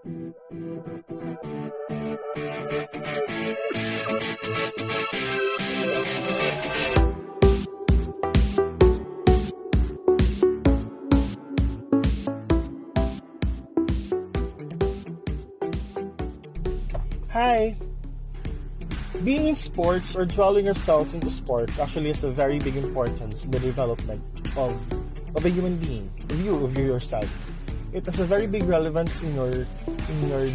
Hi! Being in sports or dwelling yourself into sports actually has a very big importance in the development of a human being, of you yourself. It has a very big relevance in your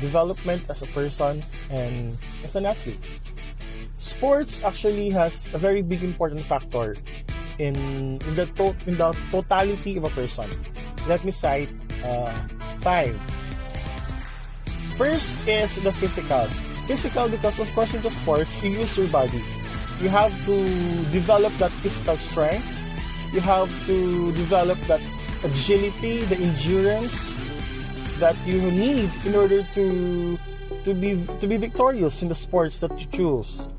development as a person and as an athlete. Sports actually has a very big important factor in the totality of a person. Let me cite five. First is the physical. Physical because of course into sports you use your body. You have to develop that physical strength. You have to develop that agility, the endurance that you need in order to be victorious in the sports that you choose.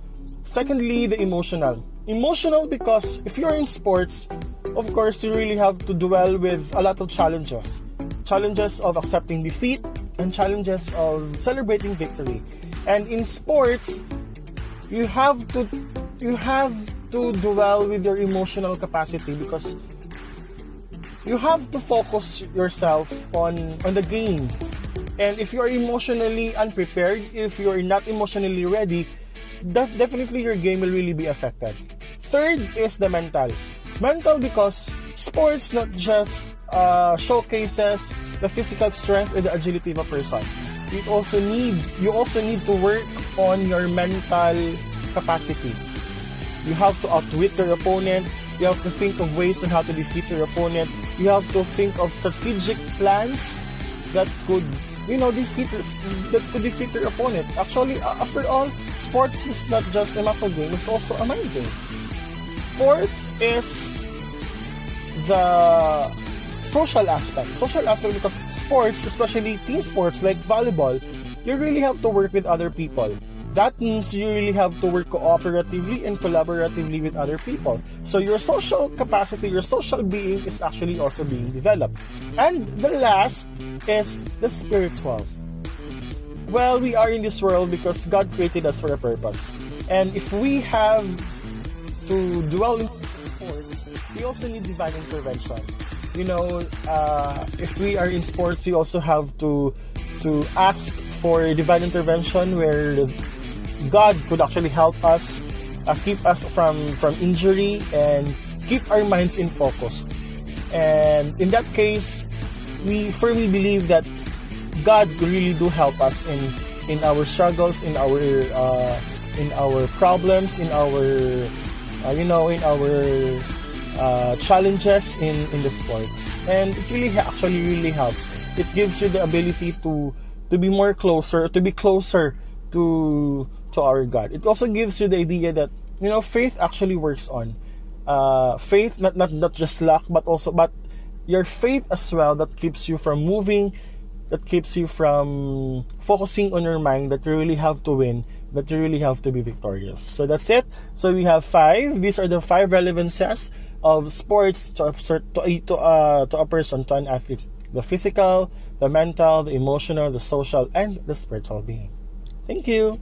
Secondly, the emotional. Emotional because if you're in sports, of course you really have to dwell with a lot of challenges. Challenges of accepting defeat and challenges of celebrating victory. And in sports, you have to dwell with your emotional capacity because you have to focus yourself on the game. And if you are emotionally unprepared, if you are not emotionally ready, definitely your game will really be affected. Third is the mental. Mental because sports not just showcases the physical strength or the agility of a person. You also need to work on your mental capacity. You have to outwit your opponent. You have to think of ways on how to defeat your opponent. You have to think of strategic plans that could defeat your opponent. Actually, after all, sports is not just a muscle game; it's also a mind game. Fourth is the social aspect. Social aspect because sports, especially team sports like volleyball, you really have to work with other people. That means you really have to work cooperatively and collaboratively with other people. So your social capacity, your social being is actually also being developed. And the last is the spiritual. Well, we are in this world because God created us for a purpose. And if we have to dwell in sports, we also need divine intervention. If we are in sports, we also have to ask for divine intervention where God could actually help us, keep us from injury and keep our minds in focus. And in that case, we firmly believe that God really do help us in our struggles, in our problems, in our challenges in the sports. And it really helps. It gives you the ability to be closer to our God. It also gives you the idea that faith actually works on faith, not just luck, but your faith as well, that keeps you from moving, that keeps you from focusing on your mind that you really have to win, that you really have to be victorious. So that's it. So we have 5. These are the 5 relevances of sports to a person, to an athlete: the physical, the mental, the emotional, the social, and the spiritual being. Thank you.